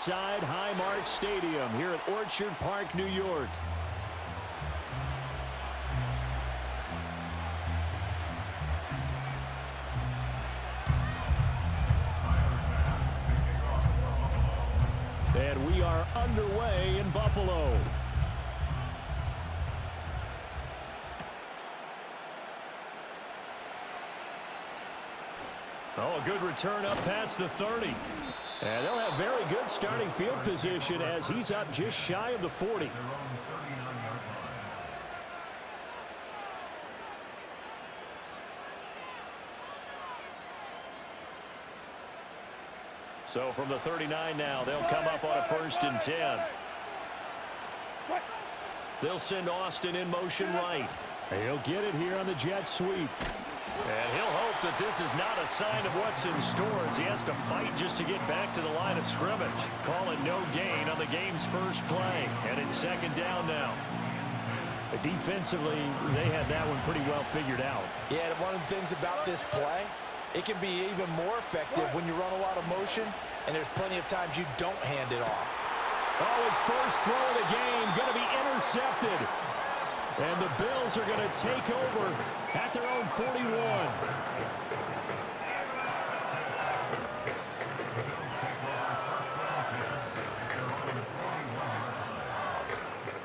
inside Highmark Stadium here at Orchard Park, New York. And we are underway in Buffalo. Oh, a good return up past the 30. And they'll have very good starting field position as he's up just shy of the 40. So from the 39 now, they'll come up on a 1st and 10. They'll send Austin in motion right. He'll get it here on the jet sweep. And he'll hope that this is not a sign of what's in store as he has to fight just to get back to the line of scrimmage. Call it no gain on the game's first play. And it's 2nd down now. But defensively, they had that one pretty well figured out. Yeah, and one of the things about this play, it can be even more effective when you run a lot of motion, and there's plenty of times you don't hand it off. Oh, his first throw of the game going to be intercepted. And the Bills are going to take over at their own 41.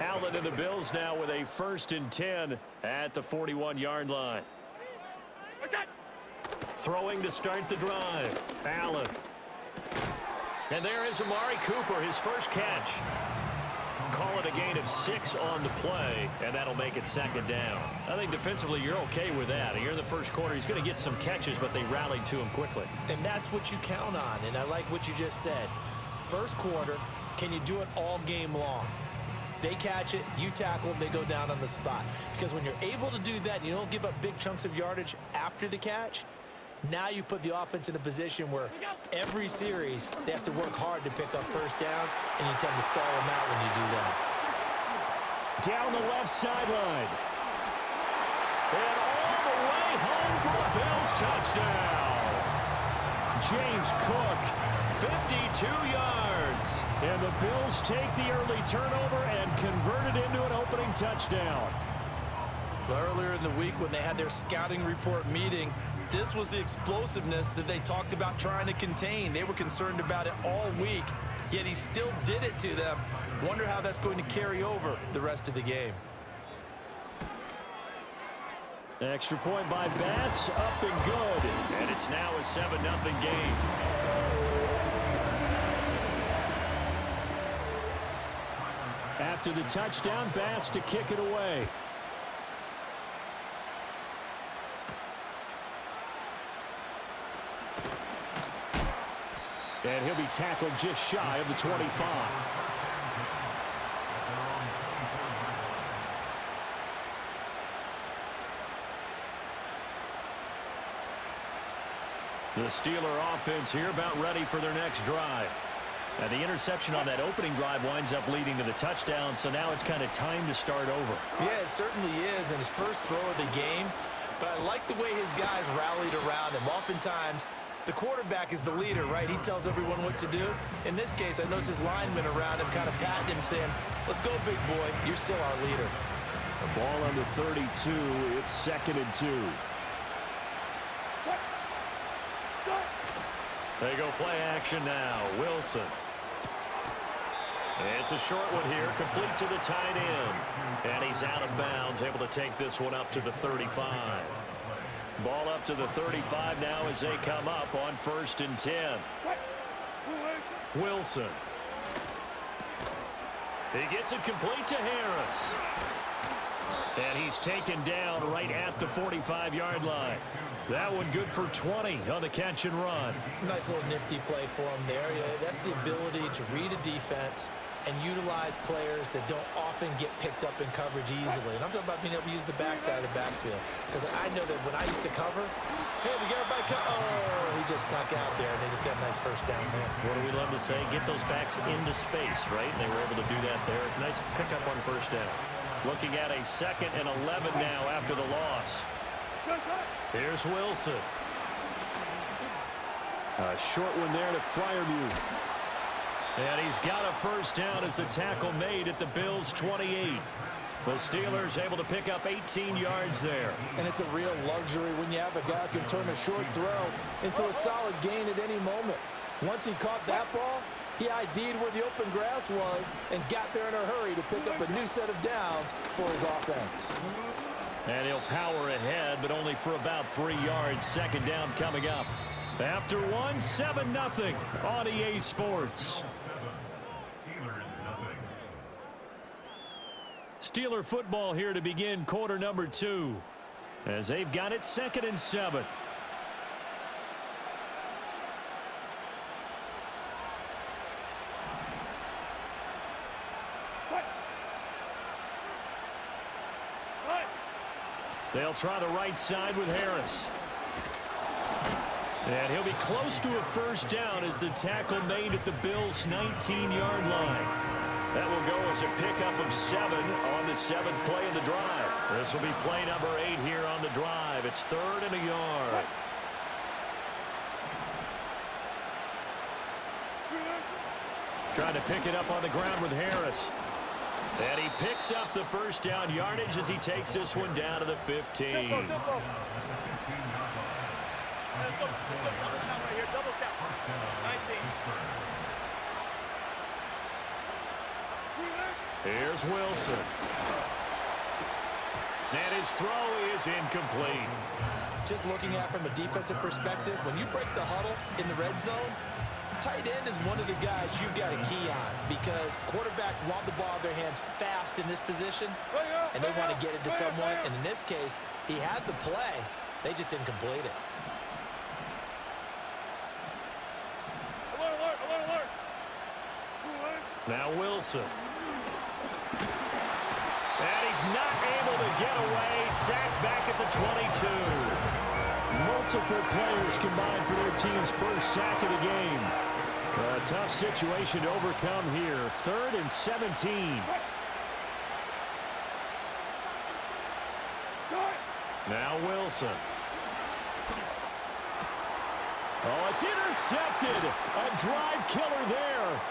Allen and the Bills now with a 1st and 10 at the 41-yard line. Throwing to start the drive. Allen. And there is Amari Cooper, his first catch. Call it a gain of 6 on the play, and that'll make it 2nd down. I think defensively you're okay with that. Here in the first quarter, he's going to get some catches, but they rallied to him quickly. And that's what you count on, and I like what you just said. First quarter, can you do it all game long? They catch it, you tackle them, they go down on the spot. Because when you're able to do that and you don't give up big chunks of yardage after the catch, now you put the offense in a position where every series they have to work hard to pick up first downs, and you tend to stall them out when you do that. Down the left sideline. And all the way home for a Bills touchdown. James Cook, 52 yards. And the Bills take the early turnover and convert it into an opening touchdown. Well, earlier in the week when they had their scouting report meeting, this was the explosiveness that they talked about trying to contain. They were concerned about it all week, yet he still did it to them. Wonder how that's going to carry over the rest of the game. Extra point by Bass, up and good. And it's now a 7-0 game. After the touchdown, Bass to kick it away. And he'll be tackled just shy of the 25. The Steeler offense here about ready for their next drive. And the interception on that opening drive winds up leading to the touchdown, so now it's kind of time to start over. Yeah, it certainly is, and his first throw of the game. But I like the way his guys rallied around him. Oftentimes, the quarterback is the leader, right? He tells everyone what to do. In this case, I noticed his linemen around him kind of patting him, saying, let's go, big boy. You're still our leader. The ball on the 32. It's 2nd and 2. They go play action now. Wilson. It's a short one here, complete to the tight end. And he's out of bounds, able to take this one up to the 35. Ball up to the 35 now as they come up on 1st and 10. Wilson. He gets it complete to Harris. And he's taken down right at the 45-yard line. That one good for 20 on the catch and run. Nice little nifty play for him there. Yeah, that's the ability to read a defense and utilize players that don't often get picked up in coverage easily. And I'm talking about being able to use the backside of the backfield. Because I know that when I used to cover, hey, we got everybody oh, he just snuck out there, and they just got a nice first down there. What do we love to say? Get those backs into space, right? And they were able to do that there. Nice pickup on first down. Looking at a 2nd and 11 now after the loss. Here's Wilson. A short one there to Freiermuth. And he's got a first down as the tackle made at the Bills' 28. The Steelers able to pick up 18 yards there. And it's a real luxury when you have a guy who can turn a short throw into a solid gain at any moment. Once he caught that ball, he ID'd where the open grass was and got there in a hurry to pick up a new set of downs for his offense. And he'll power ahead, but only for about 3 yards. Second down coming up. After one, 7-0 on EA Sports. Steeler football here to begin quarter number 2 as they've got it 2nd and 7. They'll try the right side with Harris. And he'll be close to a first down as the tackle made at the Bills' 19-yard line. That will go as a pickup of 7 on the 7th play of the drive. This will be play number 8 here on the drive. It's 3rd and a yard. Trying to pick it up on the ground with Harris. And he picks up the first down yardage as he takes this one down to the 15. Here's Wilson. And his throw is incomplete. Just looking at it from a defensive perspective, when you break the huddle in the red zone, tight end is one of the guys you've got to key on because quarterbacks want the ball in their hands fast in this position, and they want to get it to someone. And in this case, he had the play. They just didn't complete it. Now Wilson. And he's not able to get away. Sacked back at the 22. Multiple players combined for their team's first sack of the game. A tough situation to overcome here. 3rd and 17. Now Wilson. Oh, it's intercepted. A drive killer there.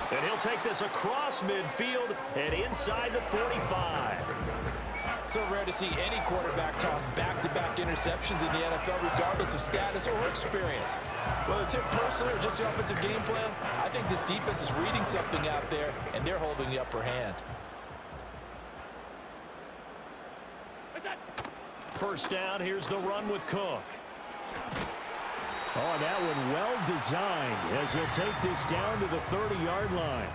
And he'll take this across midfield and inside the 45. So rare to see any quarterback toss back-to-back interceptions in the NFL, regardless of status or experience. Whether it's him personally or just the offensive game plan, I think this defense is reading something out there, and they're holding the upper hand. First down, here's the run with Cook. Oh, that one well designed as he'll take this down to the 30-yard line.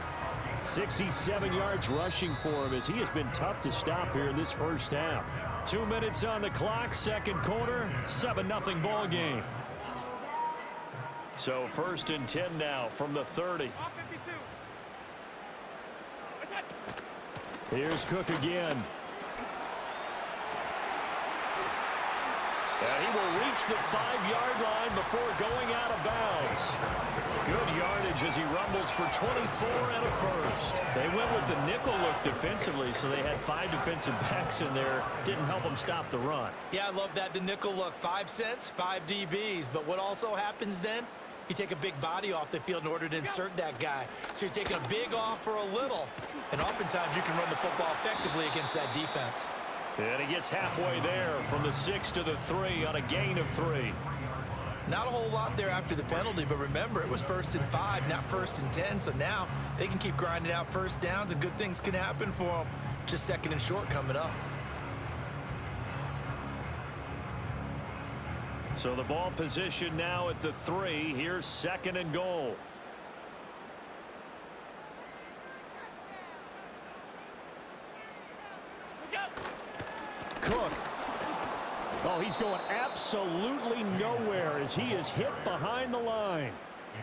67 yards rushing for him as he has been tough to stop here in this first half. 2 minutes on the clock, second quarter, 7-0 ball game. So 1st and 10 now from the 30. Here's Cook again. And he will reach the 5-yard line before going out of bounds. Good yardage as he rumbles for 24 and a first. They went with the nickel look defensively, so they had 5 defensive backs in there. Didn't help them stop the run. Yeah, I love that, the nickel look. 5 cents, 5 DBs. But what also happens then? You take a big body off the field in order to insert that guy. So you're taking a big off for a little. And oftentimes you can run the football effectively against that defense. And he gets halfway there from the 6 to the 3 on a gain of 3. Not a whole lot there after the penalty, but remember, it was 1st and 5, not 1st and 10. So now they can keep grinding out first downs, and good things can happen for them. Just 2nd and short coming up. So the ball position now at the 3. Here's 2nd and goal. Cook. Oh, he's going absolutely nowhere as he is hit behind the line.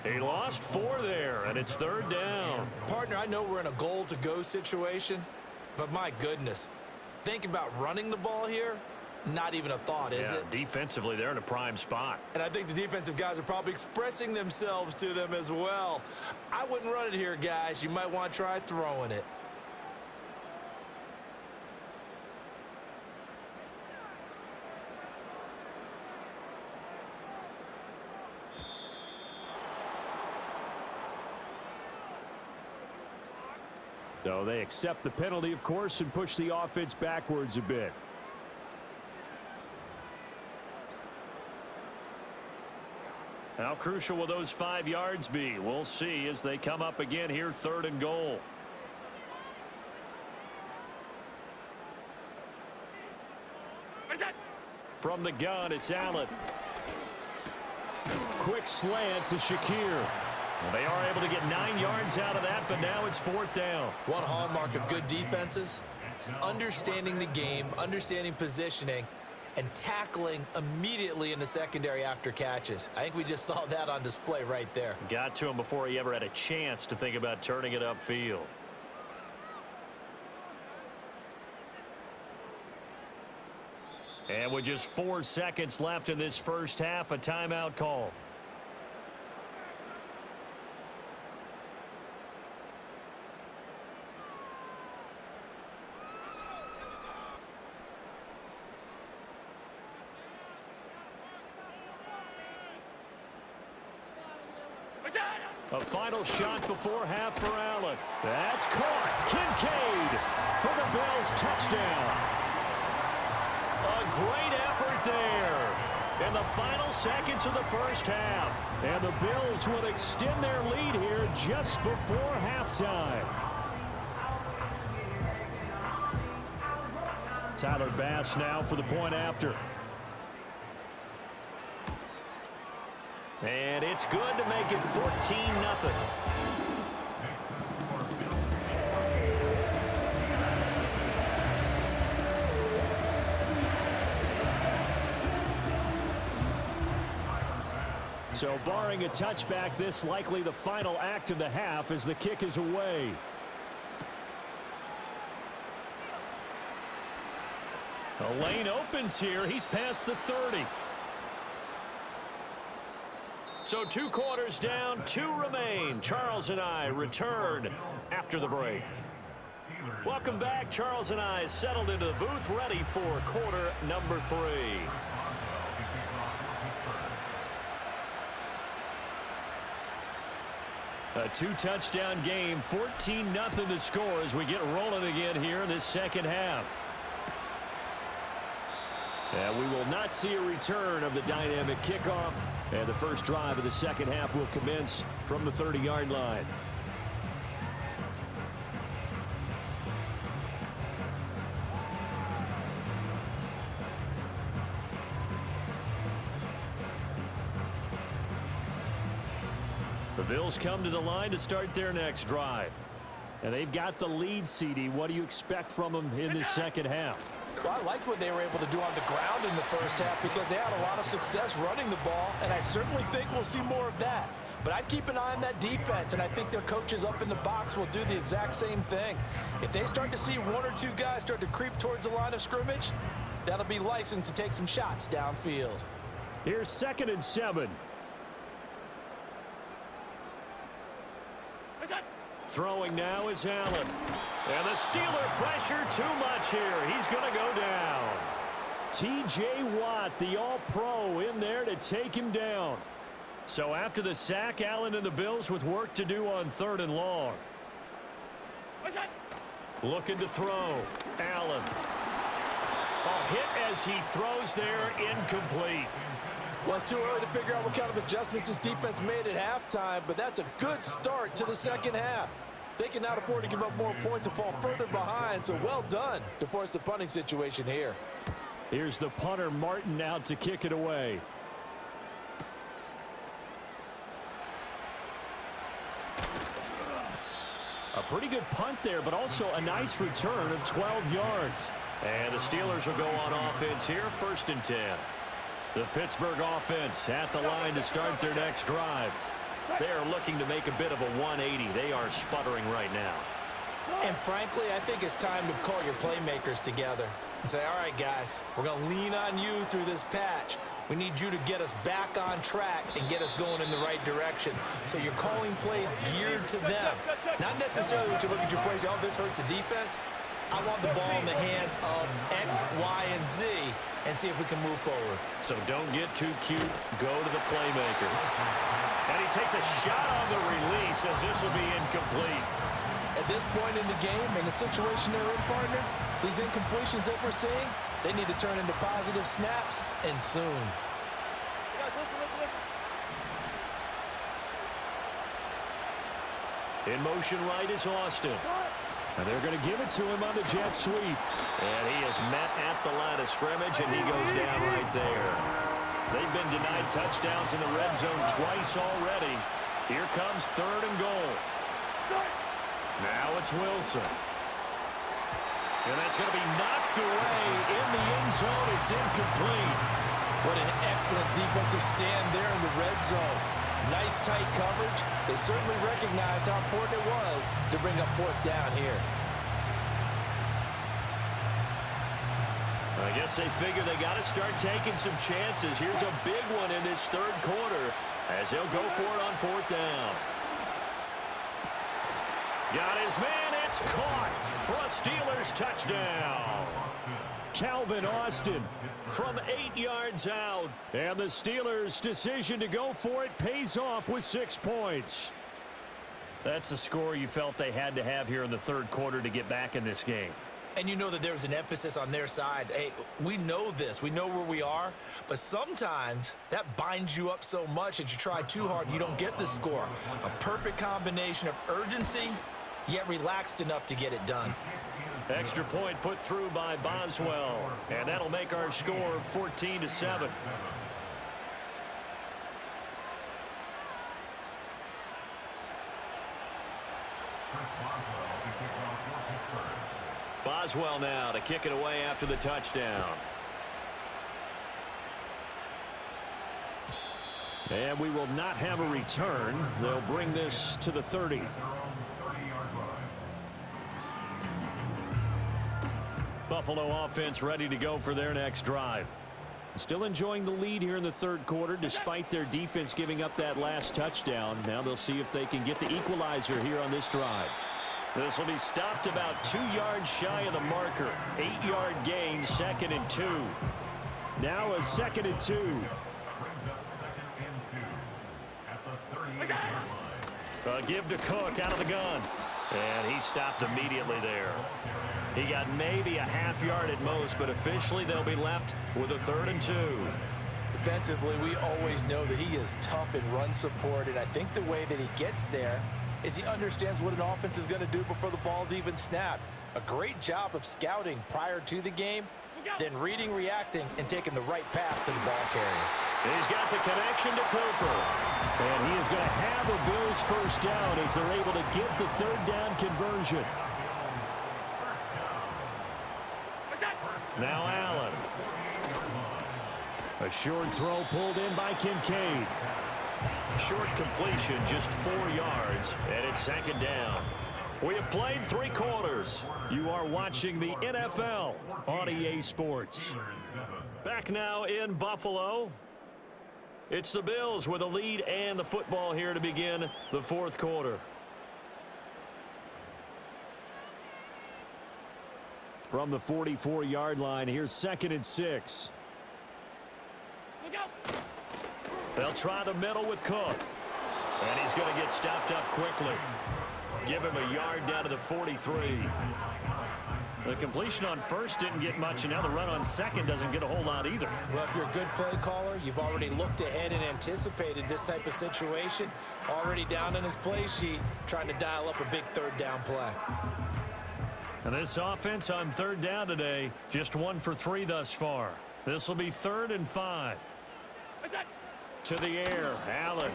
He lost 4 there, and it's 3rd down. Partner, I know we're in a goal-to-go situation, but my goodness, think about running the ball here. Not even a thought, is it? Defensively, they're in a prime spot. And I think the defensive guys are probably expressing themselves to them as well. I wouldn't run it here, guys. You might want to try throwing it. So they accept the penalty, of course, and push the offense backwards a bit. How crucial will those 5 yards be? We'll see as they come up again here, 3rd and goal. From the gun, it's Allen. Quick slant to Shakir. Well, they are able to get 9 yards out of that, but now it's 4th down. One hallmark of good defenses is understanding the game, understanding positioning, and tackling immediately in the secondary after catches. I think we just saw that on display right there. Got to him before he ever had a chance to think about turning it upfield. And with just 4 seconds left in this first half, a timeout call. A final shot before half for Allen. That's caught. Kincaid for the Bills touchdown. A great effort there in the final seconds of the first half. And the Bills will extend their lead here just before halftime. Tyler Bass now for the point after. And it's good to make it 14-0. So barring a touchback, this likely the final act of the half as the kick is away. The lane opens here. He's past the 30. So 2 quarters down, 2 remain. Charles and I return after the break. Welcome back. Charles and I settled into the booth, ready for quarter number 3. A 2-touchdown game, 14-0 to score as we get rolling again here in this second half. And we will not see a return of the dynamic kickoff. And the first drive of the second half will commence from the 30-yard line. The Bills come to the line to start their next drive. And they've got the lead, CD. What do you expect from them in this second half? Well, I like what they were able to do on the ground in the first half because they had a lot of success running the ball, and I certainly think we'll see more of that. But I'd keep an eye on that defense, and I think their coaches up in the box will do the exact same thing. If they start to see 1 or 2 guys start to creep towards the line of scrimmage, that'll be licensed to take some shots downfield. Here's 2nd and 7. Throwing now is Allen. And the Steeler pressure too much here. He's going to go down. T.J. Watt, the All-Pro, in there to take him down. So after the sack, Allen and the Bills with work to do on 3rd and long. Looking to throw. Allen. A hit as he throws there, incomplete. Well, it's too early to figure out what kind of adjustments this defense made at halftime, but that's a good start to the second half. They can now afford to give up more points and fall further behind, so well done to force the punting situation here. Here's the punter, Martin, out to kick it away. A pretty good punt there, but also a nice return of 12 yards. And the Steelers will go on offense here, 1st and 10. The Pittsburgh offense at the line to start their next drive. They are looking to make a bit of a 180. They are sputtering right now. And frankly, I think it's time to call your playmakers together and say, all right, guys, we're going to lean on you through this patch. We need you to get us back on track and get us going in the right direction. So you're calling plays geared to them. Not necessarily when you look at your plays, oh, this hurts the defense. I want the ball in the hands of X, Y, and Z and see if we can move forward. So don't get too cute. Go to the playmakers. And he takes a shot on the release as this will be incomplete. And this point in the game and the situation they're in, partner, these incompletions that we're seeing, they need to turn into positive snaps, and soon. In motion right is Austin. And they're going to give it to him on the jet sweep. And he is met at the line of scrimmage, and he goes down right there. They've been denied touchdowns in the red zone twice already. Here comes 3rd and goal. Now it's Wilson. And that's going to be knocked away in the end zone. It's incomplete. What an excellent defensive stand there in the red zone. Nice tight coverage. They certainly recognized how important it was to bring up 4th down here. I guess they figure they got to start taking some chances. Here's a big one in this 3rd quarter as he'll go for it on 4th down. Got his man. It's caught for a Steelers touchdown. Calvin Austin from 8 yards out. And the Steelers' decision to go for it pays off with 6 points. That's the score you felt they had to have here in the 3rd quarter to get back in this game. And you know that there was an emphasis on their side. Hey, we know this. We know where we are. But sometimes that binds you up so much that you try too hard, you don't get the score. A perfect combination of urgency, yet relaxed enough to get it done. Extra point put through by Boswell. And that'll make our score 14-7. Boswell now to kick it away after the touchdown. And we will not have a return. They'll bring this to the 30. Buffalo offense ready to go for their next drive. Still enjoying the lead here in the 3rd quarter despite their defense giving up that last touchdown. Now they'll see if they can get the equalizer here on this drive. This will be stopped about 2 yards shy of the marker. 8-yard gain, 2nd and 2. Now a 2nd and 2. A give to Cook out of the gun. And he stopped immediately there. He got maybe a half yard at most, but officially they'll be left with a 3rd and 2. Defensively, we always know that he is tough in run support, and I think the way that he gets there is he understands what an offense is going to do before the ball's even snapped. A great job of scouting prior to the game, then reading, reacting, and taking the right path to the ball carrier. He's got the connection to Cooper. And he is going to have a Bills first down as they're able to get the 3rd down conversion. Now Allen. A short throw pulled in by Kincaid. Short completion, just 4 yards, and it's 2nd down. We have played 3 quarters. You are watching the NFL on EA Sports. Back now in Buffalo. It's the Bills with a lead and the football here to begin the 4th quarter. From the 44-yard line, here's 2nd and 6. They'll try the middle with Cook. And he's going to get stopped up quickly. Give him a yard down to the 43. The completion on 1st didn't get much, and now the run on 2nd doesn't get a whole lot either. Well, if you're a good play caller, you've already looked ahead and anticipated this type of situation. Already down in his play sheet, trying to dial up a big 3rd down play. And this offense on 3rd down today, just 1 for 3 thus far. This will be 3rd and 5. To the air, Allen.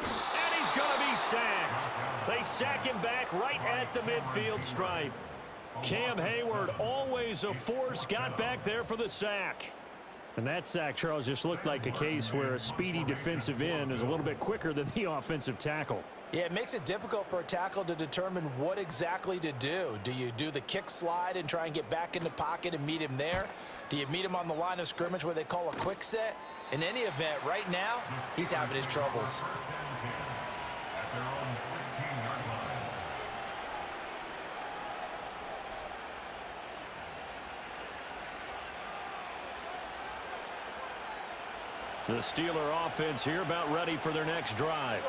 And he's going to be sacked. They sack him back right at the midfield stripe. Cam Hayward, always a force, got back there for the sack. And that sack, Charles, just looked like a case where a speedy defensive end is a little bit quicker than the offensive tackle. Yeah, it makes it difficult for a tackle to determine what exactly to do. Do you do the kick slide and try and get back in the pocket and meet him there? Do you meet him on the line of scrimmage where they call a quick set? In any event, right now, he's having his troubles. The Steeler offense here about ready for their next drive.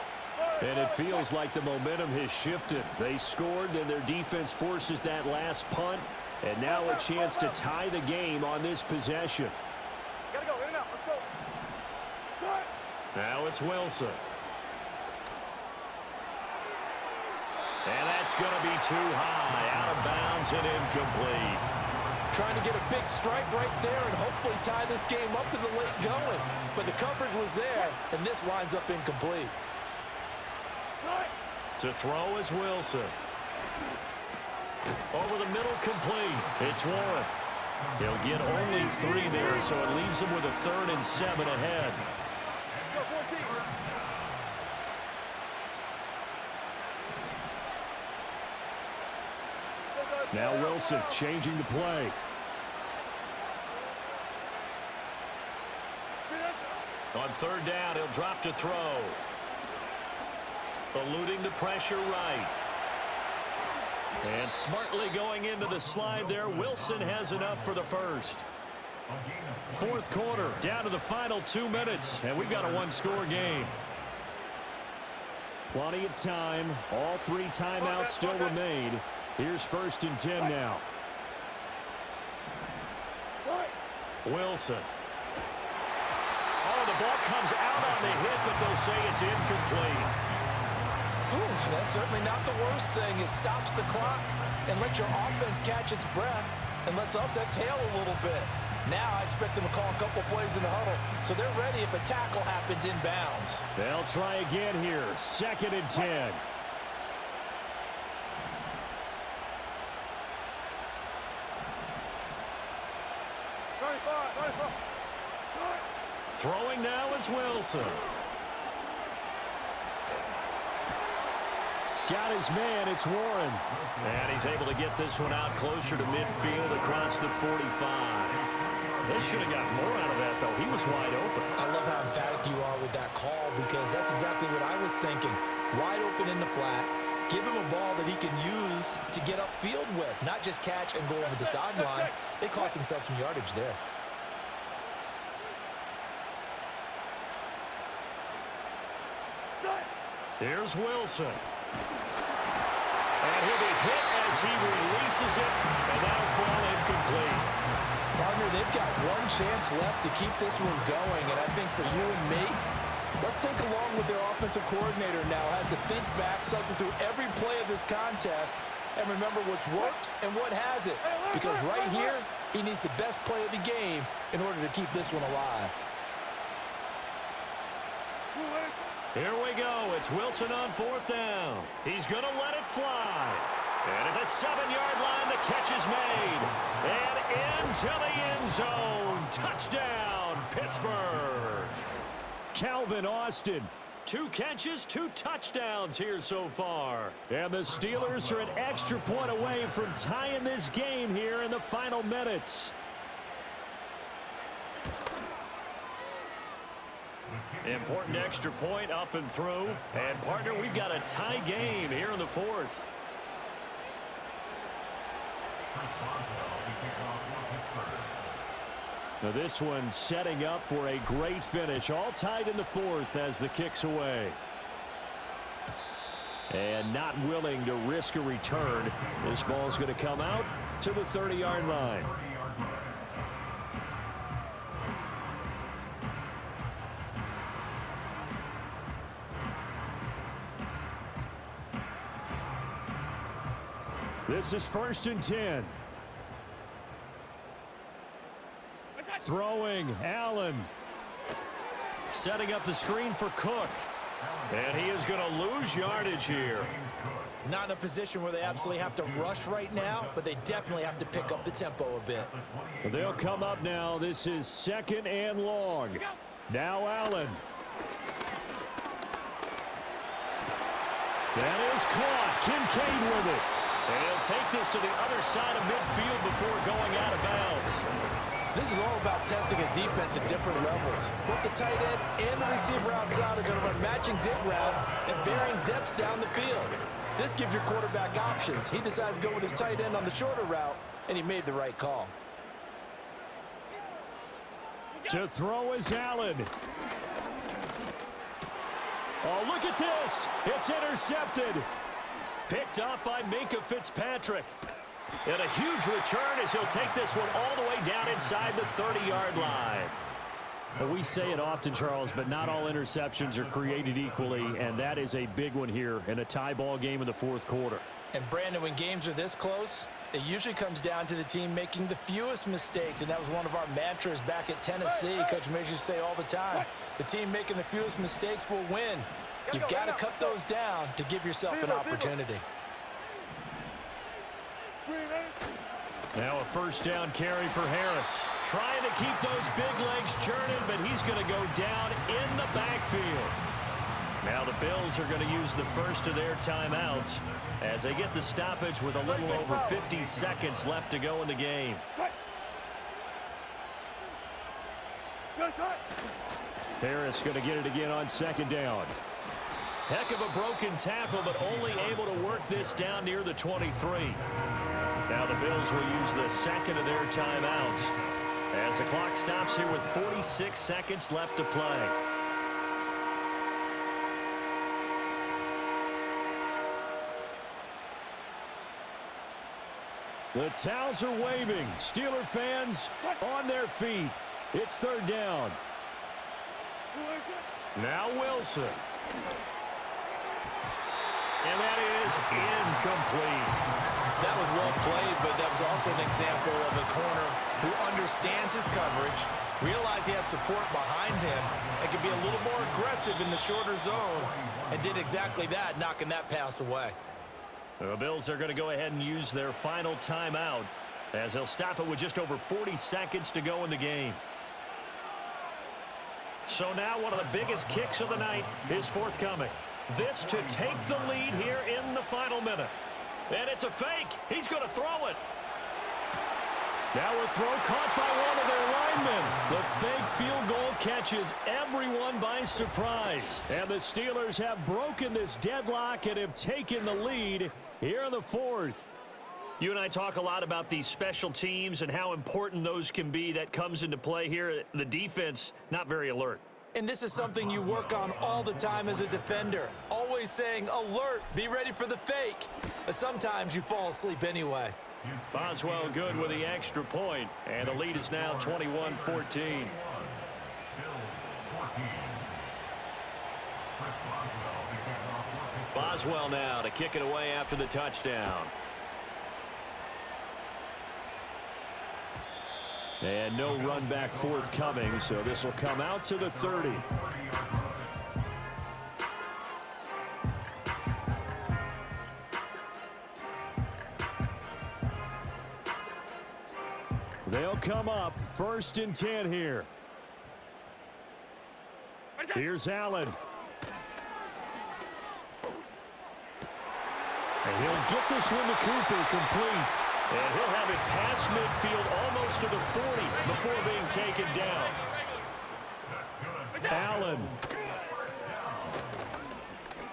And it feels like the momentum has shifted. They scored, and their defense forces that last punt. And now a chance to tie the game on this possession. Gotta go, in and out, let's go. Now it's Wilson. And that's going to be too high, out of bounds and incomplete. Trying to get a big strike right there and hopefully tie this game up to the late going. But the coverage was there, and this winds up incomplete. To throw is Wilson. Over the middle, complete. It's Warren. He'll get only 3 there, so it leaves him with a 3rd and 7 ahead. Now Wilson changing the play. On 3rd down, he'll drop to throw. Eluding the pressure right. And smartly going into the slide there, Wilson has enough for the first. 4th quarter, down to the final 2 minutes, and we've got a 1-score game. Plenty of time. All 3 timeouts still remain. Here's 1st and 10 now. Wilson. Oh, the ball comes out on the hit, but they'll say it's incomplete. Ooh, that's certainly not the worst thing. It stops the clock and lets your offense catch its breath and lets us exhale a little bit. Now I expect them to call a couple plays in the huddle, so they're ready if a tackle happens inbounds. They'll try again here. 2nd and 10. Throwing now is Wilson. Got his man, it's Warren. And he's able to get this one out closer to midfield across the 45. They should have got more out of that, though. He was wide open. I love how emphatic you are with that call because that's exactly what I was thinking. Wide open in the flat. Give him a ball that he can use to get upfield with, not just catch and go over the sideline. They cost themselves some yardage there. Here's Wilson. And he'll be hit as he releases it, and that'll fall incomplete. Partner, they've got one chance left to keep this one going, and I think for you and me, let's think along with their offensive coordinator now, has to think back, cycle through every play of this contest, and remember what's worked and what hasn't. Because right here, he needs the best play of the game in order to keep this one alive. Here we go. It's Wilson on 4th down. He's going to let it fly. And at the 7-yard line, the catch is made. And into the end zone. Touchdown, Pittsburgh. Calvin Austin. 2 catches, 2 touchdowns here so far. And the Steelers are an extra point away from tying this game here in the final minutes. Important extra point up and through. And, partner, we've got a tie game here in the 4th. Now this one setting up for a great finish. All tied in the 4th as the kick's away. And not willing to risk a return. This ball's going to come out to the 30-yard line. This is 1st and 10. Throwing, Allen. Setting up the screen for Cook. And he is going to lose yardage here. Not in a position where they absolutely have to rush right now, but they definitely have to pick up the tempo a bit. They'll come up now. This is 2nd and long. Now Allen. That is caught. Kincaid with it. And he'll take this to the other side of midfield before going out of bounds. This is all about testing a defense at different levels. Both the tight end and the receiver outside are going to run matching dig routes at varying depths down the field. This gives your quarterback options. He decides to go with his tight end on the shorter route, and he made the right call. To throw is Allen. Oh, look at this. It's intercepted. Picked up by Minkah Fitzpatrick. And a huge return as he'll take this one all the way down inside the 30-yard line. Well, we say it often, Charles, but not all interceptions are created equally, and that is a big one here in a tie ball game in the fourth quarter. And, Brandon, when games are this close, it usually comes down to the team making the fewest mistakes, and that was one of our mantras back at Tennessee. Coach Major used to say all the time, the team making the fewest mistakes will win. You've got to cut those down to give yourself an opportunity. Now a first down carry for Harris. Trying to keep those big legs churning, but he's going to go down in the backfield. Now the Bills are going to use the first of their timeouts as they get the stoppage with a little over 50 seconds left to go in the game. Harris going to get it again on second down. Heck of a broken tackle, but only able to work this down near the 23. Now the Bills will use the second of their timeouts as the clock stops here with 46 seconds left to play. The towels are waving. Steeler fans on their feet. It's third down. Now Wilson. And that is incomplete. That was well played, but that was also an example of a corner who understands his coverage, realized he had support behind him, and could be a little more aggressive in the shorter zone, and did exactly that, knocking that pass away. The Bills are going to go ahead and use their final timeout as they'll stop it with just over 40 seconds to go in the game. So now one of the biggest kicks of the night is forthcoming. This to take the lead here in the final minute. And it's a fake. He's going to throw it. Now a throw caught by one of their linemen. The fake field goal catches everyone by surprise. And the Steelers have broken this deadlock and have taken the lead here in the fourth. You and I talk a lot about these special teams and how important those can be. That comes into play here. The defense, not very alert. And this is something you work on all the time as a defender. Always saying, alert, be ready for the fake. But sometimes you fall asleep anyway. Boswell good with the extra point, and the lead is now 21-14. Boswell now to kick it away after the touchdown. And no run back forthcoming, so this will come out to the 30. They'll come up first and 10 here. Here's Allen. And he'll get this one to Cooper complete. And he'll have it past midfield almost to the 40 before being taken down. Allen.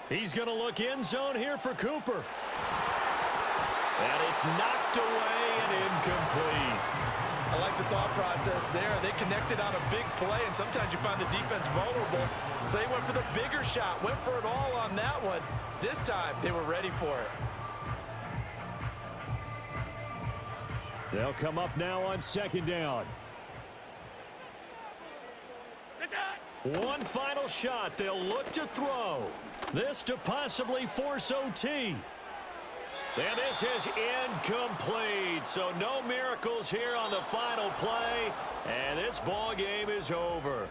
He's going to look end zone here for Cooper. And it's knocked away and incomplete. I like the thought process there. They connected on a big play, and sometimes you find the defense vulnerable. So they went for the bigger shot, went for it all on that one. This time, they were ready for it. They'll come up now on second down. One final shot. They'll look to throw. This to possibly force OT. And this is incomplete. So no miracles here on the final play. And this ball game is over.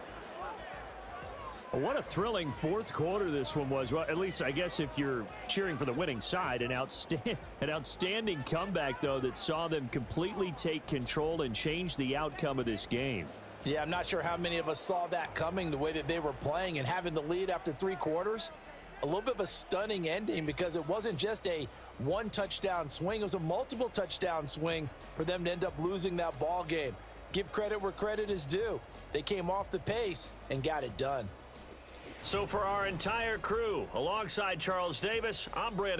What a thrilling fourth quarter this one was. Well, at least I guess if you're cheering for the winning side, an outstanding comeback, though, that saw them completely take control and change the outcome of this game. Yeah, I'm not sure how many of us saw that coming, the way that they were playing and having the lead after 3 quarters. A little bit of a stunning ending because it wasn't just a one touchdown swing. It was a multiple touchdown swing for them to end up losing that ball game. Give credit where credit is due. They came off the pace and got it done. So for our entire crew, alongside Charles Davis, I'm Brandon.